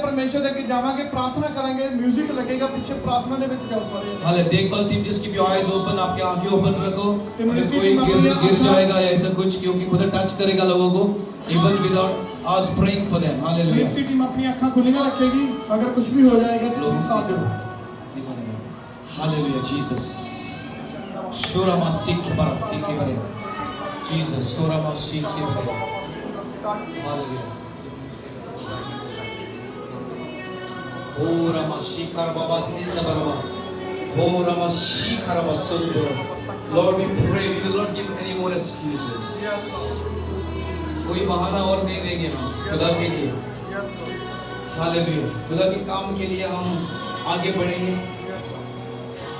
परमेश्वर दे के जावांगे प्रार्थना करेंगे म्यूजिक लगेगा पीछे प्रार्थना दे विच जाओ सारे हाले देखभाल team just keep your eyes open आपकी आंखें ओपन रखो ते अगर ministry कोई team गिर अपनी जाएगा या ऐसा कुछ क्योंकि खुदा टच करेगा लोगों को even without us praying for them hallelujah ministry team अपनी आंखें खुलियां रखेगी अगर कुछ भी हो जाएगा तो तुम साथ दो hallelujah Jesus shura masik bare Jesus shura masik bare hallelujah ora mashikar baba sinda barwa ora mashikar basundo Lord we pray we will not give any more excuses कोई बहाना और नहीं देंगे हम खुदा के लिए हालेलुया खुदा के काम के लिए हम आगे बढ़ेंगे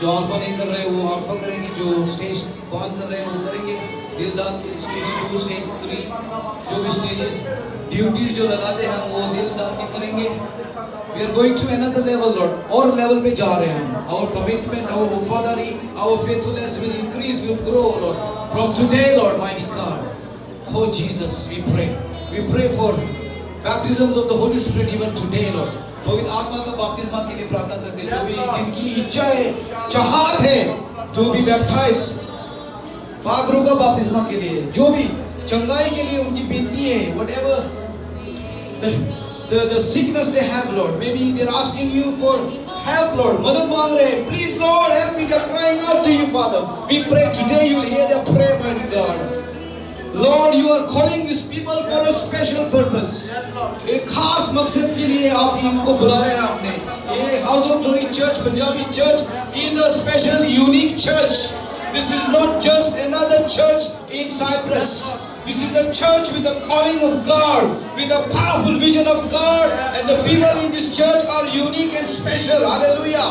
जो अल्फा नहीं कर रहे वो अल्फा करेंगे जो स्टेज 1 कर रहे हैं वो करेंगे दिल डाल के स्टेज 2 स्टेज 3 जो भी स्टेजेस ड्यूटीज जो लगाते हैं हम वो दिल डाल के करेंगे we are going to another level Lord और लेवल पे जा रहे हैं हम our commitment our वफादारी our faithfulness will increase will grow Lord from today Lord mighty God oh Jesus we pray for baptisms of the Holy Spirit even today Lord पवित्र आत्मा का बपतिस्मा के लिए प्रार्थना करते हैं जो भी जिनकी इच्छा है चाहत है जो भी बैप्टाइज पागरों का बपतिस्मा के लिए जो भी चंगाई के लिए उनकी विनती है whatever the sickness they have Lord maybe they're asking you for help Lord मदद मांग रहे हैं please Lord help me they're crying out to you Father we pray today you will hear their prayer mighty God Lord you are calling these people for a special purpose एक खास मकसद के लिए आप इनको बुलाया है आपने ये house of glory church Punjabi church is a special unique church this is not just another church in Cyprus this is a church with the calling of God with a powerful vision of God and the people in this church are unique and special hallelujah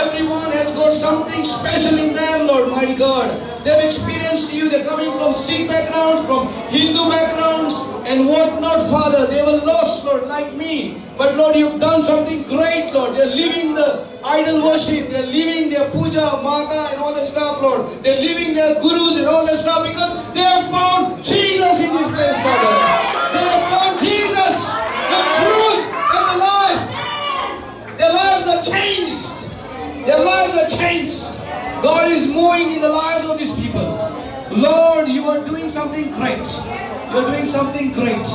everyone has got something special in them Lord mighty God they've experienced you they're coming from Sikh backgrounds from Hindu backgrounds and what not Father they were lost Lord like me but Lord you've done something great Lord they're leaving the idol worship they're leaving their puja mata and all that stuff Lord they're leaving their gurus and all that stuff because they have found Jesus in this place Father they have found Jesus the truth and the life their lives are changed God is moving in the lives of these people Lord you are doing something great you are doing something great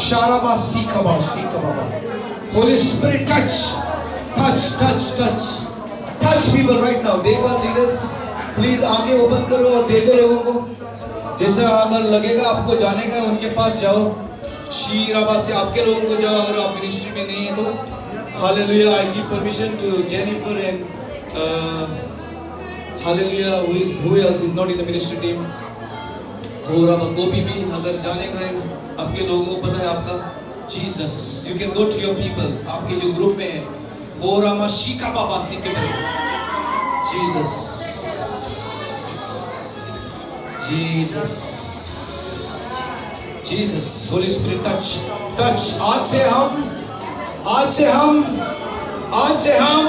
Sharaba Sikaba Shikaba Holy Spirit touch people right now देखो leaders please आगे open करो और देखो लोगों को जैसा अगर लगेगा आपको जाने का उनके पास जाओ शीराबा से आपके लोगों को जाओ अगर आप मिनिस्ट्री में नहीं है तो Hallelujah I give permission to Jennifer and Hallelujah who else is not in the ministry team और अब गोपी भी अगर जाने का है आपके लोगों को पता है आपका Jesus you can go to your people आपके जो ग्रुप में है हो रामा शिका बाबा सीखे बरे Jesus Holy Spirit touch आज से हम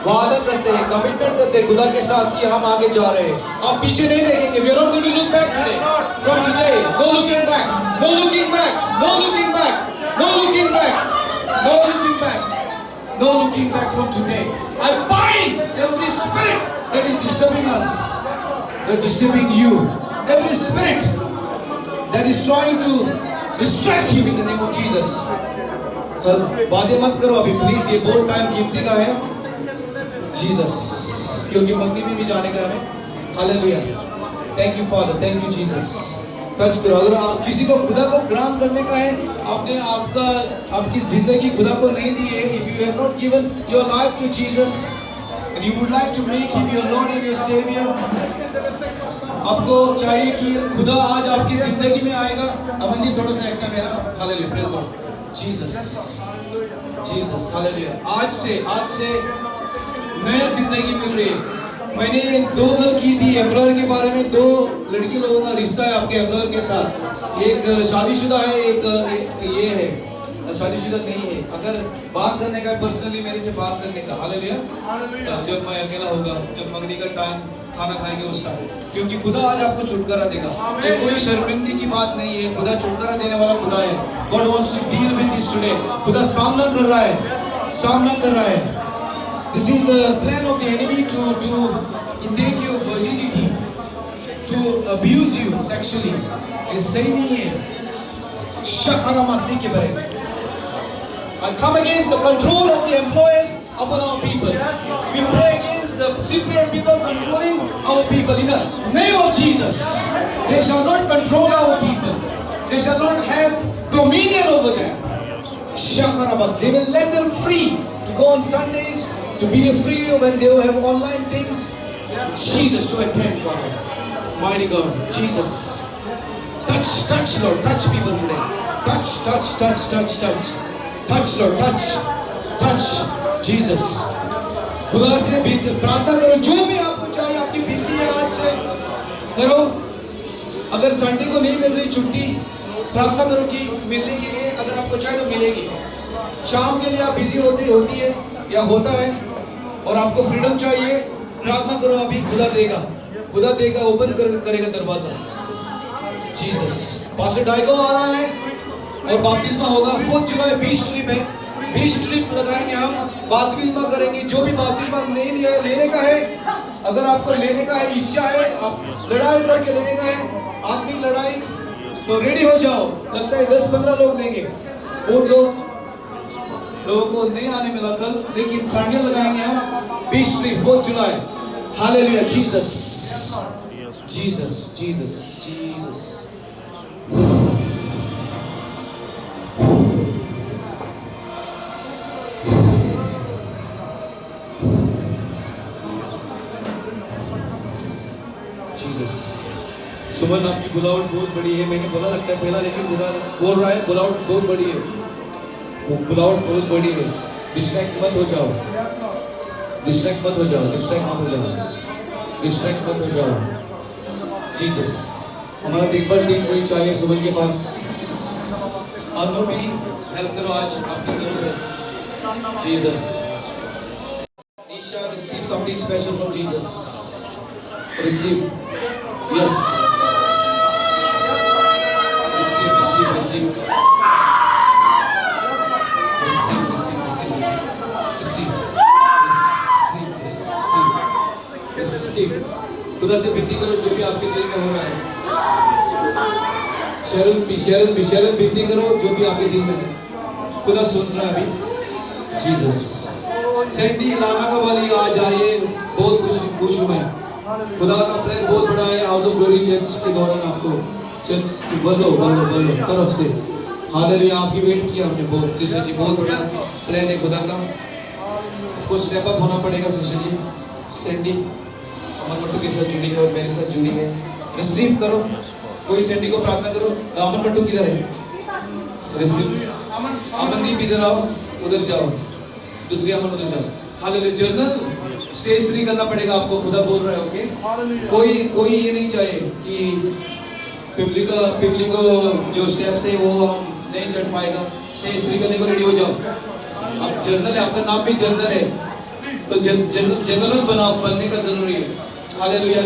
वादा करते हैं कमिटमेंट करते हैं खुदा के साथ कि हम आगे जा रहे हैं हम पीछे नहीं देखेंगे we are not going to look back today from today no looking back from today I bind every spirit that is disturbing us that is disturbing you every spirit that is trying to distract you in the name of Jesus बातें मत करो अभी please ये बहुत time कीमती का है Jesus क्योंकि मंदिर में भी जाने का है hallelujah thank you father thank you Jesus touch करो अगर आप किसी को खुदा को ग्रांट करने का है आपने आपकी जिंदगी खुदा को नहीं दी है if you have not given your life to Jesus and you would like to make him your lord and your saviour आपको चाहिए कि खुदा आज आपकी जिंदगी में आएगा अमनदीप थोड़ा सा एक्टिव है ना hallelujah praise God Jesus hallelujah आज से नया जिंदगी मिल रही है मैंने 2 घर की थी एम्प्लॉयर के बारे में 2 लड़की लोगों का रिश्ता है आपके एम्प्लॉयर के साथ एक शादीशुदा है एक ये है शादीशुदा नहीं है अगर बात करने का पर्सनली मेरे से बात करने का हालेलुया जब मैं अकेला होगा जब मंगनी का टाइम खाना खाएंगे उस टाइम, क्योंकि खुदा आज आपको छुटकारा देगा। ये कोई शर्मिंदगी की बात नहीं है, खुदा छुटकारा देने वाला खुदा है। God wants to deal with this today. खुदा सामना कर रहा है, सामना कर रहा है। This is the plan of the enemy to take your virginity, to abuse you sexually. ये सही नहीं है। शखरा मसीह के बारे में I come against the control of the employers upon our people. We pray against the Cypriot people controlling our people in the name of Jesus. They shall not control our people. They shall not have dominion over them. Shakarabas. They will let them free to go on Sundays, to be free when they will have online things. Jesus, to attend, Father. Mighty God, Jesus. Touch, Lord. Touch people today. Touch. Touch, Lord, touch, Jesus. खुदा से प्रार्थना करो, जो भी आपको चाहिए, आपकी विनती है आज से करो। अगर संडे को नहीं मिल रही छुट्टी, प्रार्थना करो कि मिलने के लिए अगर आपको चाहिए तो मिलेगी। शाम के लिए आप बिजी होती है या होता है और आपको फ्रीडम चाहिए, प्रार्थना करो, अभी खुदा देगा, ओपन करेगा दरवाजा। जीसस। पास्टर डाइगो आ रहा है और बपतिस्मा होगा 4 जुलाई बीच ट्रिप लगाएंगे हम, बपतिस्मा करेंगे। जो भी बपतिस्मा नहीं लिया है, लेने का है, अगर आपको लेने का है, इच्छा है, आप लड़ाई करके लेने का है, आत्मिक लड़ाई, तो रेडी हो जाओ। लगता है 10-15 लोग लेंगे, और लोगों को नहीं आने मिला कल, लेकिन संडे लगाएंगे हम beach trip 4 July. Hallelujah, Jesus. Suman, आपकी बुलावट बहुत बड़ी है। मैंने बोला लगता है पहला, लेकिन बोल रहा है बुलावट बहुत बड़ी है, बुलावट बहुत बड़ी है। डिस्ट्रैक्ट मत हो जाओ। जीसस, हमारा देखभाल टीम कोई चाहिए सुमन के पास। अनु भी हेल्प करो, आज आपकी जरूरत है। Jesus, Nisha, receive something special from Jesus. Receive. Yes. Receive. खुदा से विनती करो, जो भी आपके दिल में हो रहा है। शरण विनती करो, जो भी आपके दिल में है। खुदा सुन रहा है अभी। जीसस। सैंडी लाना का वाली आज आइए, बहुत खुश हूँ मैं। खुदा का प्लान बहुत बड़ा है। हाउस ऑफ ग्लोरी चर्च के दौरान आपको चर्च बोलो तरफ से हालेलुया, आपकी वेट किया हमने बहुत। सिस्टर जी, बहुत बड़ा प्लान है खुदा का, आपको स्टेप अप होना पड़ेगा। सिस्टर जी सैंडी अमन मट्टू के साथ जुड़ी है और मेरे साथ जुड़ी है। रिसीव करो, कोई सैंडी को प्रार्थना करो। अमन मट्टू किधर है? रिसीव। अमनदीप इधर आओ, उधर जाओ, दूसरी अमन उधर जाओ। हालेलुया। जर्नल स्टेज 3 करना पड़ेगा आपको, खुदा बोल रहा है। ओके, कोई ये नहीं चाहिए कि पिपली को जो स्टेप्स है वो हम नहीं चढ़ पाएगा। स्टेज 3 करने को रेडी हो जाओ। अब जर्नल है, आपका नाम भी जर्नल है, तो जनरल बनने का जरूरी है। हालेलुया।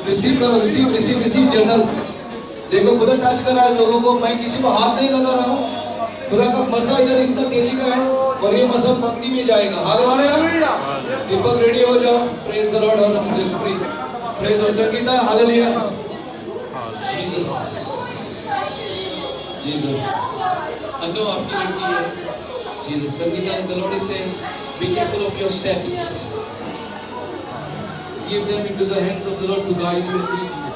रिसीव करो, रिसीव जर्नल। देखो खुदा टच कर रहा है लोगों को। मैं किसी को हाथ नहीं लगा रहा हूँ। खुदा का मसा इधर इतना तेजी का है और ये मसा मंगनी में जाएगा। हालेलुया। दीपक रेडी हो जाओ। Praise the Lord. और प्रेज और संगीता। हालेलुया। जीसस। अनु आपकी लड़की है। Jesus. Sangeeta, the Lord is saying, be careful of your steps. Give them into the hands of the Lord to guide you and lead you.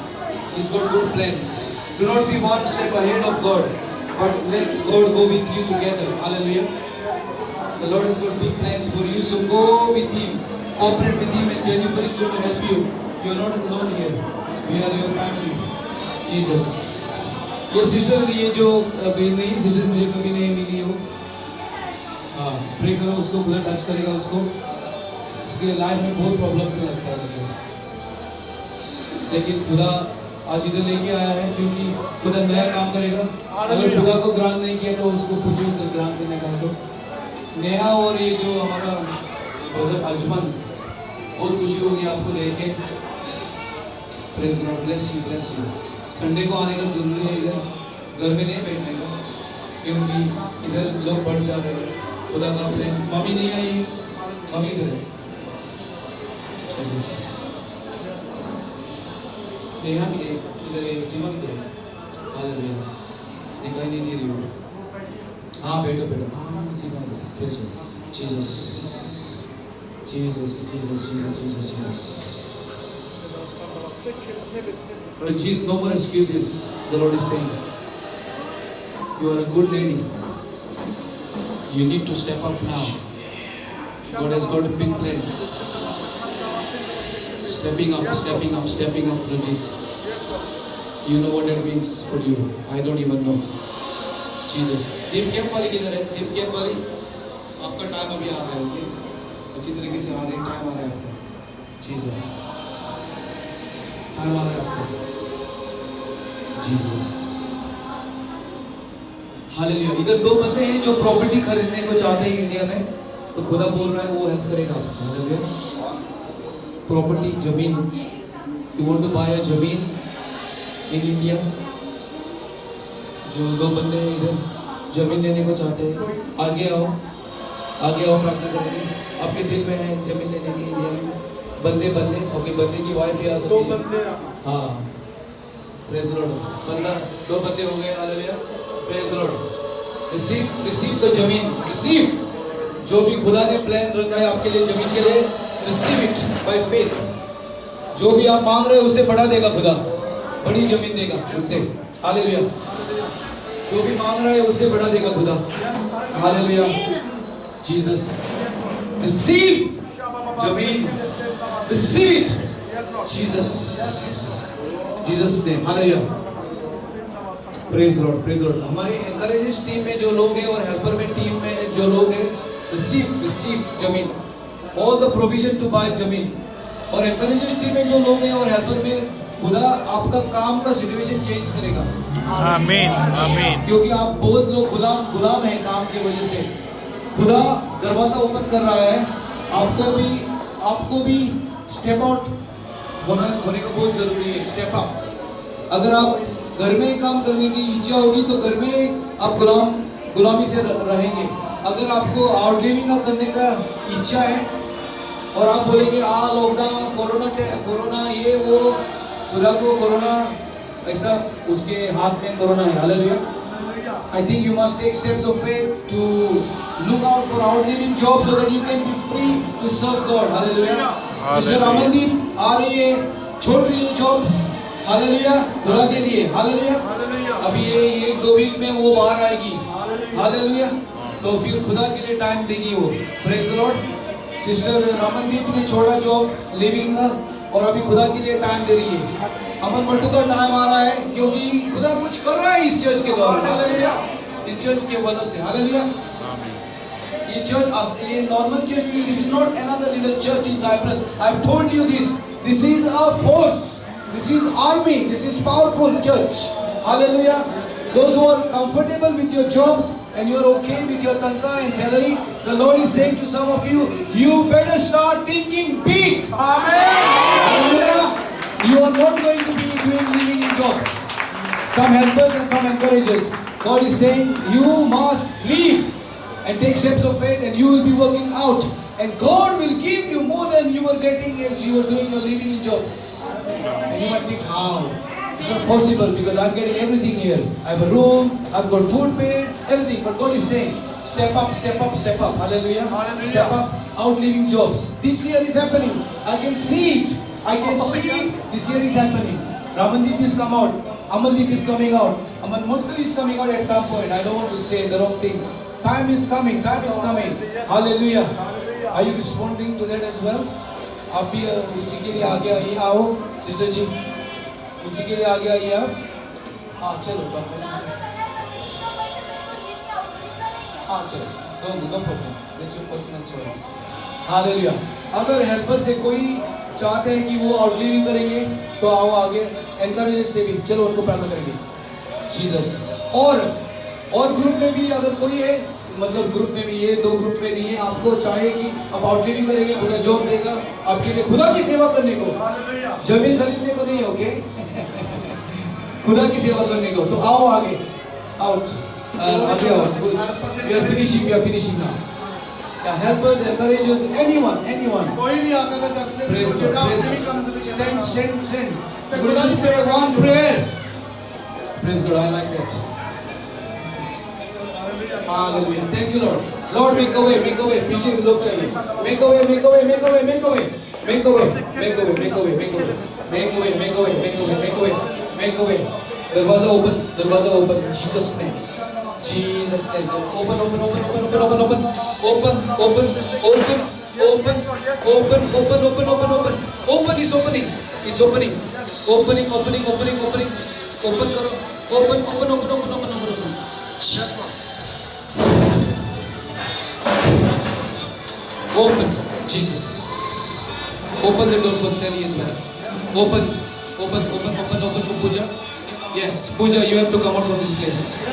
He's got good plans. Do not be one step ahead of God, but let God go with you together. Hallelujah. The Lord has got big plans for you, so go with Him, cooperate with Him, and Jennifer is going to help you. You are not alone here. We are your family. Jesus. ये sister, ये जो अभी नहीं sister मुझे कभी नहीं मिली हो, हाँ, प्रे करो उसको, खुदा टच करेगा उसको। इसके लाइफ में बहुत प्रॉब्लम से लगता है, लेकिन खुदा आज इधर लेके आया है क्योंकि खुदा नया काम करेगा। अगर खुदा को ग्रांट नहीं किया तो उसको पूछो ग्रांट देने का। तो नया, और ये जो हमारा ब्रदर अजमन, बहुत खुशी होगी आपको लेके। Praise Lord, bless you, bless you. Sunday को आने का जरूरी है, इधर घर में नहीं बैठने का, क्योंकि इधर लोग बढ़ जा रहे हैं। खुदा का प्रेम। मम्मी नहीं आई, मम्मी इधर है। नेहा भी है, इधर है, सीमा भी है। हालेलुया, दिखाई नहीं दे रही हो। हाँ बैठो बैठो, हाँ सीमा भी है। Praise Lord, Jesus Jesus Jesus Jesus Jesus Jesus. Ranjit, no more excuses. The Lord is saying, you are a good lady. You need to step up now. God has got big plans. Stepping up, stepping up, stepping up, Ranjit. You know what that means for you. I don't even know. Jesus. Deep cap वाली किधर है? दीप cap वाली? आपका time अभी आ रहा है, okay? अच्छी तरीके से आ रहे हैं, टाइम आ रहा है आपका। Jesus. टाइम आ रहा है आपका। Jesus. हालेलुया। इधर दो बंदे हैं जो प्रॉपर्टी खरीदने को चाहते हैं इंडिया में, तो खुदा बोल रहा है वो हेल्प करेगा आपको। हालेलुया। प्रॉपर्टी, जमीन, यू वांट टू बाय अ जमीन इन इंडिया। जो दो बंदे हैं इधर जमीन लेने को चाहते हैं, आगे आओ, आगे आओ, प्रार्थना करेंगे। आपके दिल में है जमीन लेने की इंडिया में? बंदे बंदे, ओके, बंदे की वाइफ भी आ सकती है। हाँ, प्रेज लॉर्ड। बंदा, दो बंदे हो गए। Hallelujah, praise Lord. Receive, receive the जमीन, रिसीव। जो भी खुदा ने प्लान रखा है आपके लिए जमीन के लिए, रिसीव इट बाय फेथ। जो भी आप मांग रहे हो उसे बढ़ा देगा खुदा, बड़ी जमीन देगा उससे। हालेलुया। जो भी मांग रहा है उसे बढ़ा देगा खुदा। Hallelujah, Jesus. रिसीव जमीन, receive it, Jesus, Jesus name. Hallelujah, praise Lord, praise Lord. हमारे एनकरेजेस टीम में जो लोग हैं और हेल्पर में टीम में जो लोग हैं, रिसीव, रिसीव जमीन, all the provision to buy जमीन। और एनकरेजेस टीम में जो लोग हैं और हेल्पर में, खुदा आपका काम का सिचुएशन चेंज करेगा। आमीन, आमीन। क्योंकि आप बहुत लोग गुलाम हैं काम की वजह से। खुदा दरवाजा ओपन कर रहा है। आपको भी स्टेप आउट होने का बहुत जरूरी है। Step up. अगर आप घर में काम करने की इच्छा होगी तो घर में आप गुलामी से रहेंगे। अगर आपको आउट लिविंग करने का इच्छा है और आप बोलेंगे लॉकडाउन, कोरोना ये वो, खुदा को कोरोना ऐसा उसके हाथ में कोरोना है। Hallelujah. I think you must take steps of faith to look out for out-living jobs so that you can be free to serve God. Hallelujah. Sister Amandeep आ रही है, छोड़ रही है जॉब। हालेलुया, खुदा के लिए। हालेलुया। अभी ये 1-2 वीक में वो बाहर आएगी। हालेलुया। तो फिर खुदा के लिए टाइम देगी वो। Praise the Lord. Sister Amandeep ने छोड़ा जॉब लिविंग का और अभी खुदा के लिए टाइम दे रही है। अमन मट्टू का टाइम आ रहा है क्योंकि खुदा कुछ कर रहा है इस चर्च के द्वारा। हालेलुया। इस चर्च के वजह से। हालेलुया। ये चर्च, ये नॉर्मल चर्च नहीं, this is not another little church in Cyprus. I have told you this is a force, this is army, this is powerful church. Hallelujah. Those who are comfortable with your jobs and you are okay with your tankhah and salary, the Lord is saying to some of you, you better start thinking big. Amen. Hallelujah. You are not going to be living in jobs. Some helpers and some encouragers. God is saying you must leave and take steps of faith and you will be working out. And God will give you more than you were getting as you were doing your living in jobs. And you might think, how? It's not possible because I'm getting everything here. I have a room, I've got food paid, everything. But God is saying, step up, step up, step up. Hallelujah. Hallelujah. Step up, out living jobs. This year is happening. I can see it. I can see it. This year is happening. Ramandeep is come out. Amandeep is coming out. Aman Muttu is coming out at some point. I don't want to say the wrong things. Time is coming. Time is coming. Hallelujah. Are you responding to that as well? आप भी उसी के लिए आगे आइए। आओ sister जी, उसी के लिए आगे आइए आप। हाँ चलो, हाँ चलो, no problem. That's your personal choice. Hallelujah. अगर हेल्पर से कोई चाहते हैं कि वो आउटलिविंग करेंगे तो आओ आगे। एनकरेज से भी चलो उनको प्रार्थना करेंगे। जीसस। और ग्रुप में भी अगर कोई है मतलब ग्रुप में भी ये 2 ग्रुप में नहीं है। आपको चाहे कि आप आउटलीविंग करेंगे, खुदा जॉब देगा आपके लिए, खुदा की सेवा करने को, जमीन खरीदने को नहीं, ओके खुदा की सेवा करने को। तो आओ आगे, आउट आगे आओ। We are finishing now. Helpers, encouragers, anyone. कोई भी आ सकता है चर्च से। Praise God, बेटा, praise आपसे भी God. करने के लिए Stand. We'll just pray one prayer. Praise God, I like that. Hallelujah. Thank you, Lord. Lord, make a way. पीछे लोग चाहिए. Make a way. दरवाजा open. Jesus name. Open. Open is opening. It's opening. Opening. Open करो. Open. Jesus. Open, Jesus. Open the door for Sally as well. Open for Pooja. Yes, Pooja, you have to come out from this place.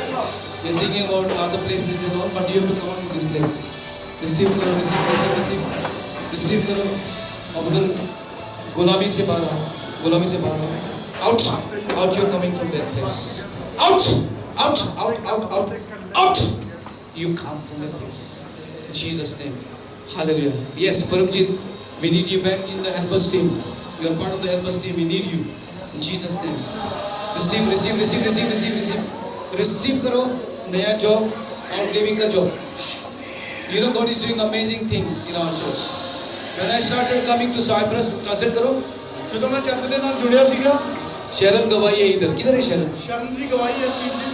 You're thinking about other places and all, but you have to come out from this place. Receive करो. अब उधर गुलामी से बाहर आओ. Out you're coming from that place. Out. You come from that place. In Jesus' name. Hallelujah. Yes, Paramjit, we need you back in the helpers team. You are part of the helpers team. We need you. In Jesus' name. Receive करो नया job, outliving का job. You know God is doing amazing things in our church. When I started coming to Cyprus, translate करो. ਜਦੋਂ मैं church ਦੇ ਨਾਲ जुड़िया ਸੀगा, शरण गवाही है इधर. किधर है शरण? शरण ਦੀ ਗਵਾਹੀ ਹੈ speech the.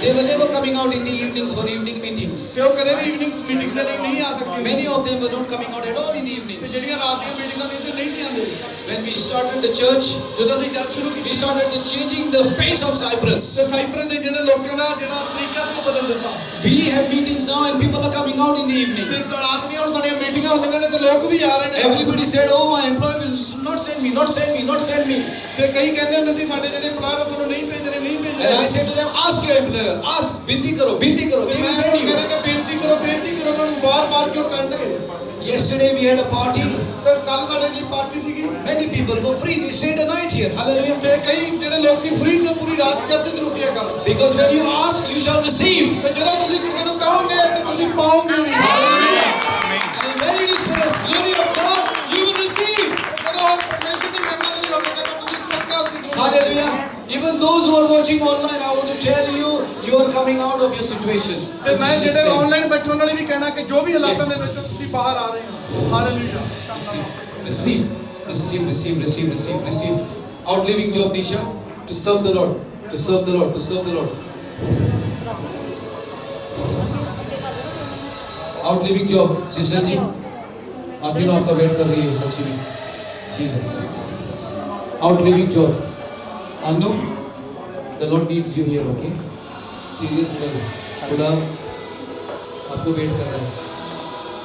They were never coming out in the evenings for evening meetings. ਕਿ ਉਹ ਕਦੇ ਵੀ ਇਵਨਿੰਗ ਮੀਟਿੰਗ ਦੇ ਲਈ ਨਹੀਂ ਆ ਸਕਦੀ। Many of them were not coming out at all in the ਤੇ evenings. ਜਿਹੜੀਆਂ ਰਾਤ ਦੀਆਂ ਮੀਟਿੰਗਾਂ ਨੇ ਇਸੇ ਨਹੀਂ ਸੀ ਆਉਂਦੇ। When we started the church, ਜਦੋਂ ਅਸੀਂ ਚਰਚ ਸ਼ੁਰੂ ਕੀਤੀ, we started changing the face of Cyprus. ਤੇ ਸਾਈਪਰਸ ਦੇ ਜਿਹੜੇ ਲੋਕਾਂ ਦਾ ਜਿਹੜਾ ਤਰੀਕਾ ਸੀ ਉਹ ਬਦਲ ਦਿੱਤਾ। We have meetings now and people are coming out in the evening. ਤੇ ਰਾਤ ਦੀਆਂ ਹੁਣ ਸਾਡੀਆਂ ਮੀਟਿੰਗਾਂ ਹੁੰਦੀਆਂ ਨੇ ਤੇ ਲੋਕ ਵੀ ਆ ਰਹੇ ਨੇ। Everybody said, oh, my employer will not send me. ਤੇ ਕਈ ਕਹਿੰਦੇ ਹੁੰਦੇ ਸੀ ਸਾਡੇ ਜਿਹੜੇ employer ਸਾਨੂੰ ਨਹੀਂ ਭੇਜ ਰਹੇ। And I said to them, ask your employer, ask, binti karo, they will send you. ਬੇਨਤੀ ਕਰੋ ਉਹਨਾਂ ਨੂੰ ਬਾਰ-ਬਾਰ ਕਿਉਂ ਕਰਨਗੇ। Yesterday we had a party. ਤੇ ਕੱਲ ਸਾਡੇ ਲਈ ਪਾਰਟੀ ਸੀਗੀ। Many people were free. They stayed a night here. Hallelujah. ਤੇ ਕਈ ਜਿਹੜੇ ਲੋਕ ਸੀ ਫ੍ਰੀ ਤੋਂ ਪੂਰੀ ਰਾਤ ਚਰਚ ਚ ਰੁਕਿਆ ਕਰ। Because when you ask, you shall receive. ਤੇ ਜਦੋਂ ਤੁਸੀਂ ਕਿਸੇ ਨੂੰ ਕਹੋਗੇ ਤੇ ਤੁਸੀਂ ਪਾਓਗੇ ਵੀ। And when it is for the glory of God, you will receive. ਜਦੋਂ ਪਰਮੇਸ਼ਰ ਦੀ ਮਹਿਮਾ ਲਈ ਹੋਵੇਗਾ ਤਾਂ ਤੁਸੀਂ ਪੱਕਾ ਉਸਨੂੰ। Hallelujah. Even those who are watching online, I want to tell you, you are coming out of your situation. ਤੇ ਮੈਂ ਜਿਹੜੇ ਆਨਲਾਈਨ ਬੈਠੇ ਉਹਨਾਂ ਨੇ ਵੀ ਕਹਿਣਾ ਕਿ ਜੋ ਵੀ ਹਾਲਾਤਾਂ ਦੇ ਵਿੱਚ ਤੁਸੀਂ ਬਾਹਰ ਆ ਰਹੇ ਹੋ। Hallelujah. Receive. Outliving job, Nisha, to serve the Lord. Outliving job, sister जी, आप आपका वेट कर रही है Lakshmi. Jesus. Outliving job. Anu, the Lord needs you here, okay? Serious girl. खुदा आपको वेट कर रहा है.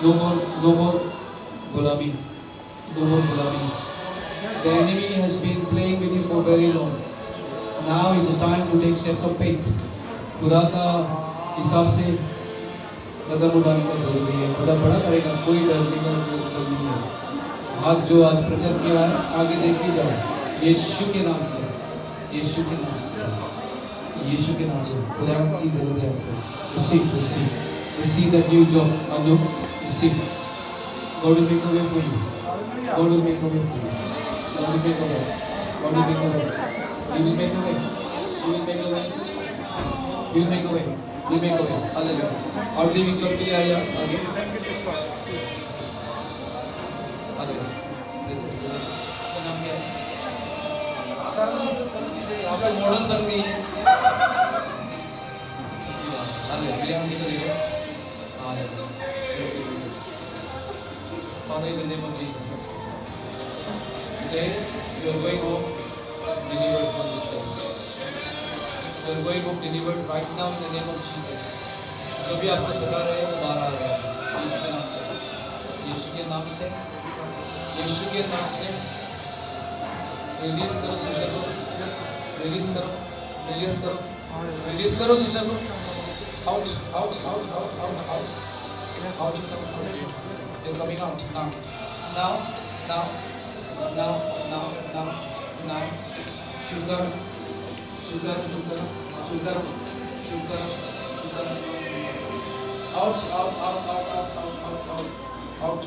No more गुलामी. The enemy has been playing with you for very long. Now is the time to take steps of faith. खुदा का हिसाब से कदम उठाने का जरूरी है। खुदा बड़ा करेगा, कोई डरने का मतलब नहीं है। हाथ जो आज प्रचार किया है, आगे देख के जाओ। यीशु के नाम से खुदा की जरूरत है आपको। Receive that new job. Anu, receive. God will make a way for you. He will make a way. Hallelujah. Outliving job के लिए आया आगे। Hallelujah. नाम क्या है? आप मॉडल बन गई है। Father, in the name of Jesus, today you are going home delivered from this place. You are going home delivered right now in the name of Jesus. जो भी आपको सता रहे हैं वो बाहर आ रहे हैं यीशु के नाम से। यीशु के नाम से रिलीज करो सिस्टर को, रिलीज करो सिस्टर को। Out, out, out, out, out, out. Out you come, out. You're coming out now. Now, now, now, now, now, now. Sugar, sugar, sugar, sugar, sugar, sugar. Out, out, out, out, out, out, out, out, out.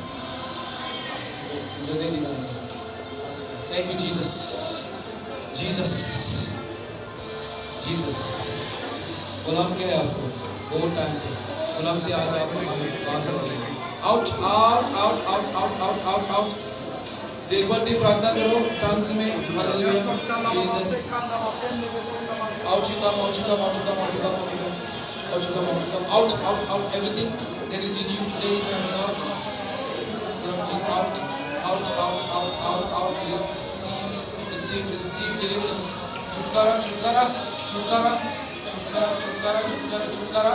Thank you, Jesus. Jesus. Jesus. गुलाम क्या है आपको? बहुत time से गुलाम से आज आप बात कर रहे हैं. Out, out, out, out, out, out, out, out. एक बार भी प्रार्थना करो टंग्स में. Hallelujah. Jesus. Out you come, out you come, out you come, out you come, out you come, out you come, out you come, out, out, out. Everything that is in you today is coming out. Out, out, out, out, out, out. Receive, receive, receive deliverance. छुटकारा, छुटकारा, छुटकारा, छुटकारा, छुटकारा, छुटकारा, छुटकारा,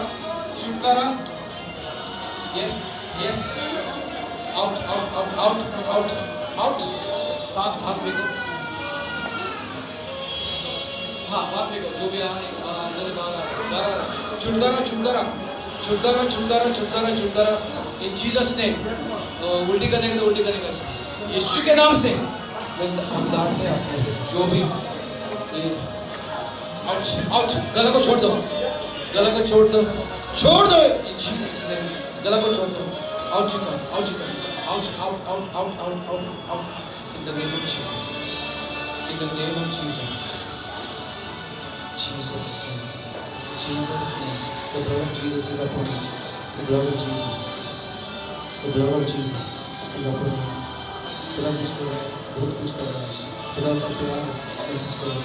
छुटकारा. Yes, yes. Out, out, out, out, out, out. सांस बाहर फेंको. हाँ, बाहर फेंको. जो भी अंदर बाहर छुटकारा, छुटकारा, छुटकारा, छुटकारा, छुटकारा, छुटकारा. In Jesus name. उल्टी करने का तो उल्टी करने का. यीशु के नाम से हम डांटते हैं आपको. जो भी आउट, आउट. गला को छोड़ दो. गला को छोड़ दो. छोड़ दो. In Jesus name. गला को छोड़ दो. Out you come. Out you come. Out, out, out, out, out, out, out. In the name of Jesus. In the name of Jesus. Jesus name. Jesus name. The blood of Jesus is upon you. The blood of Jesus. The blood of Jesus is upon you. खुदा कुछ कर रहा है, बहुत कुछ कर रहा है. खुदा का प्यार महसूस करो.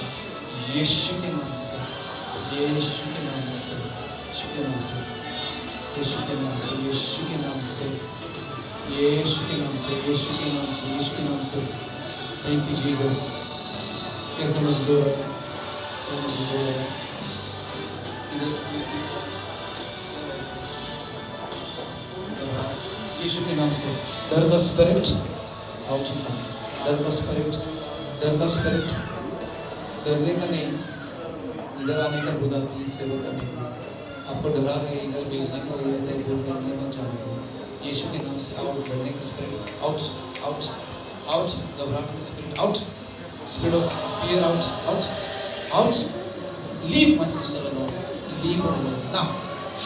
यीशु के नाम से, यीशु के नाम से, यीशु के नाम से, यीशु के नाम से, यीशु के नाम से, यीशु के नाम से, यीशु के नाम से, यीशु के नाम से. Thank you Jesus. कैसा महसूस हो रहा है? क्या महसूस हो रहा है? यीशु के नाम से डर का स्पिरिट आउट हो. डर का स्पिरिट, डर का स्पिरिट. डरने का नहीं, इधर आने का खुदा की सेवा करने का. आपको डरा रहे इधर भेजने का, इधर बोल रहे नहीं मत जाने का. यीशु के नाम से आउट. डरने का स्पिरिट आउट, आउट, आउट. घबराने का spirit out. Spirit of fear out, out, out. Leave my sister alone. Leave her alone. Now,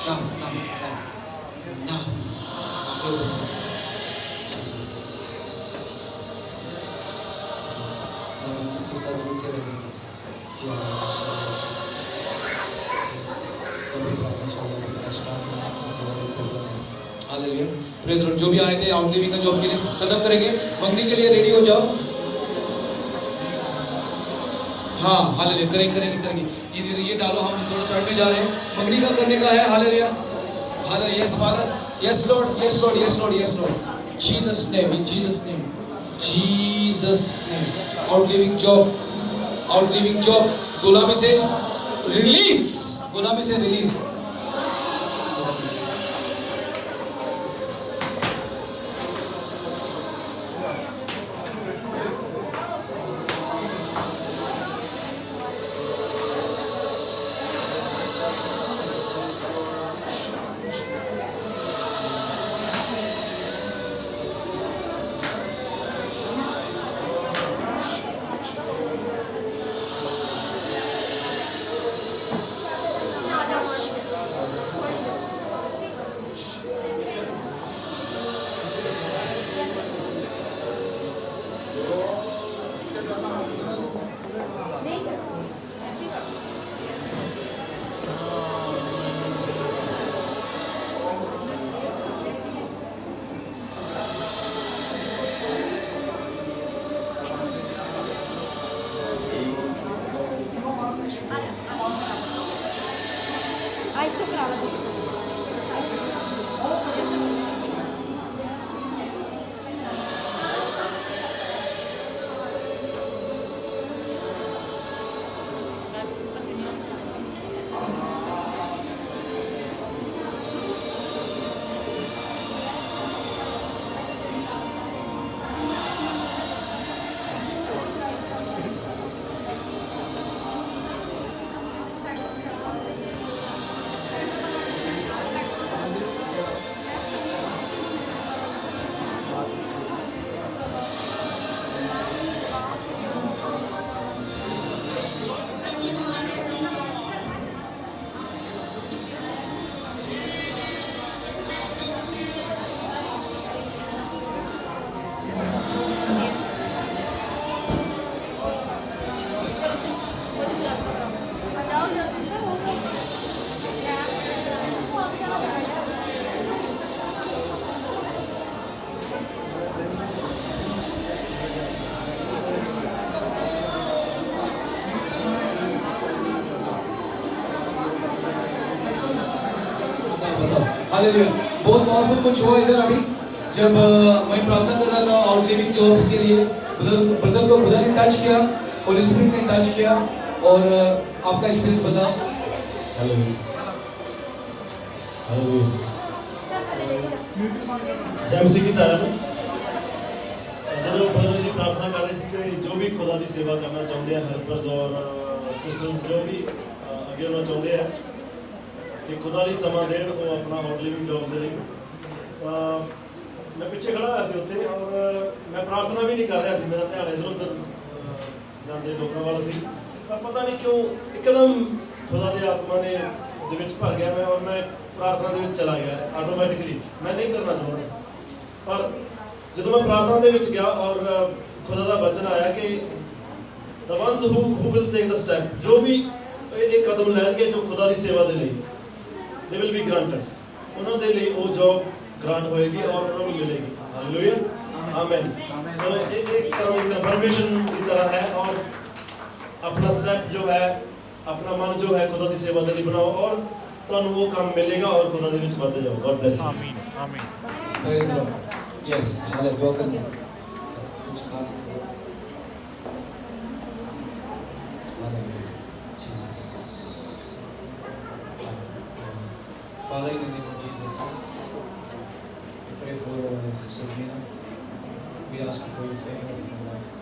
now, now, now, now. Jesus. Jesus. के साथ जुड़ते रहेंगे. हालेलुया. Praise Lord. जो भी आए थे आउटलिविंग का जॉब के लिए कदम करेंगे. मंगनी के लिए रेडी हो जाओ. हाँ, हालेलुया. करेंगे, करेंगे. इधर ये डालो. हम थोड़ा साइड में जा रहे हैं. मंगनी का करने का है. Hallelujah. Hallelujah. Yes father. Yes Lord, yes Lord, yes Lord, yes Lord. Jesus name, in Jesus name. Jesus name. Outliving job. Outliving job. Gulami says release. Gulami says release. Hallelujah. बहुत पावरफुल कुछ हुआ इधर अभी जब मैं प्रार्थना कर रहा था आउट लिविंग जॉब के लिए। ब्रदर को खुदा ने टच किया, होली स्पिरिट ने टच किया। और आपका एक्सपीरियंस बताओ। Hallelujah hallelujah. जय मसीह की साਰਿਆਂ ਨੂੰ। ਜਦੋਂ ਬ੍ਰਦਰ ਜੀ ਪ੍ਰਾਰਥਨਾ ਕਰ ਰਹੇ ਸੀ ਕਿ ਜੋ ਵੀ ਖੁਦਾ ਦੀ ਸੇਵਾ ਕਰਨਾ ਚਾਹੁੰਦੇ ਆ, ਹੈਲਪਰਸ ਔਰ ਸਿਸਟਰਸ ਜੋ ਵੀ ਅੱਗੇ ਹੋਣਾ ਚਾਹੁੰਦੇ ਆ ਕਿ ਖੁਦਾ ਲਈ ਸਮਾਂ ਦੇਣ, ਉਹ ਆਪਣਾ ਆਊਟ ਲਿਵਿੰਗ ਜੌਬ ਦੇ ਲਈ। ਮੈਂ ਪਿੱਛੇ ਖੜਾ ਹੋਇਆ ਸੀ ਉੱਥੇ ਔਰ ਮੈਂ ਪ੍ਰਾਰਥਨਾ ਵੀ ਨਹੀਂ ਕਰ ਰਿਹਾ ਸੀ, ਮੇਰਾ ਧਿਆਨ ਇੱਧਰ ਉੱਧਰ ਜਾਂਦੇ ਲੋਕਾਂ ਵੱਲ ਸੀ। ਪਰ ਪਤਾ ਨਹੀਂ ਕਿਉਂ ਇੱਕਦਮ ਖੁਦਾ ਦੀ ਆਤਮਾ ਨੇ ਦੇ ਵਿੱਚ ਭਰ ਗਿਆ ਮੈਂ, ਔਰ ਮੈਂ ਪ੍ਰਾਰਥਨਾ ਦੇ ਵਿੱਚ ਚਲਾ ਗਿਆ ਆਟੋਮੈਟਿਕਲੀ। ਮੈਂ ਨਹੀਂ ਕਰਨਾ ਚਾਹੁੰਦਾ ਸੀ, ਪਰ ਜਦੋਂ ਮੈਂ ਪ੍ਰਾਰਥਨਾ ਦੇ ਵਿੱਚ ਗਿਆ ਔਰ ਖੁਦਾ ਦਾ ਵਚਨ ਆਇਆ ਕਿ the ones who will take the step, ਜੋ ਵੀ ਇਹ ਕਦਮ ਲੈਣਗੇ ਜੋ ਖੁਦਾ ਦੀ ਸੇਵਾ ਦੇ ਲਈ, they will be granted, ਉਹਨਾਂ ਦੇ ਲਈ ਉਹ ਜੌਬ ਗ੍ਰਾਂਟ ਹੋਏਗੀ ਔਰ ਉਹਨਾਂ ਨੂੰ ਮਿਲੇਗੀ। Hallelujah amen. ਸੋ ਇਹ ਇੱਕ ਤਰ੍ਹਾਂ ਦੀ ਕਨਫਰਮੇਸ਼ਨ ਦੀ ਤਰ੍ਹਾਂ ਹੈ ਔਰ ਆਪਣਾ ਸਟੈਪ ਜੋ ਹੈ, ਆਪਣਾ ਮਨ ਜੋ ਹੈ ਖੁਦਾ ਦੀ ਸੇਵਾ ਦੇ ਲਈ ਬਣਾਓ ਔਰ ਤੁਹਾਨੂੰ ਉਹ ਕੰਮ ਮਿਲੇਗਾ ਔਰ ਖੁਦਾ ਦੇ ਵਿੱਚ ਵੱਧਦੇ ਜਾਓ। God bless you. आमीन आमीन। Praise the Lord. Yes hallelujah. कुछ खास hallelujah Jesus. Father, in the name of Jesus, we pray for Sister Meena. We ask for your favor in her life.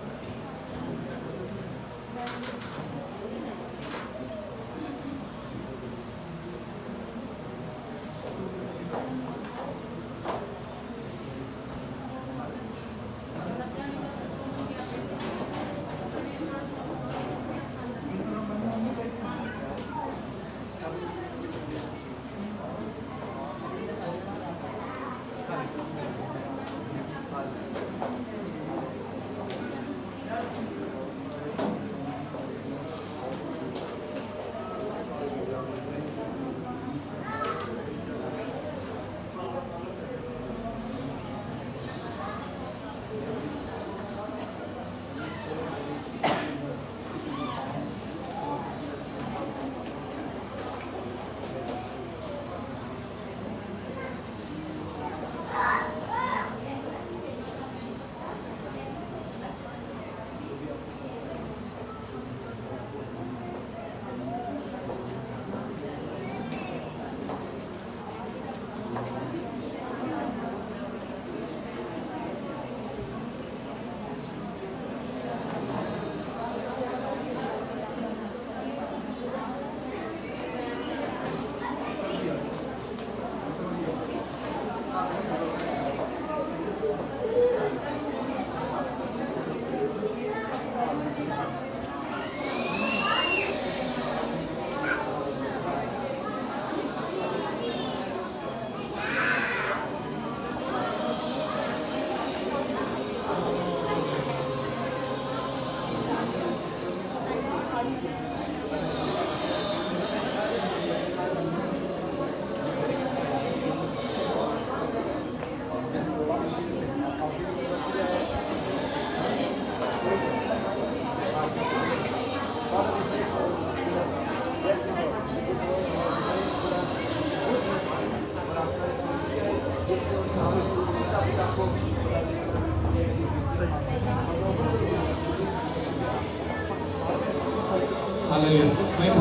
Hallelujah.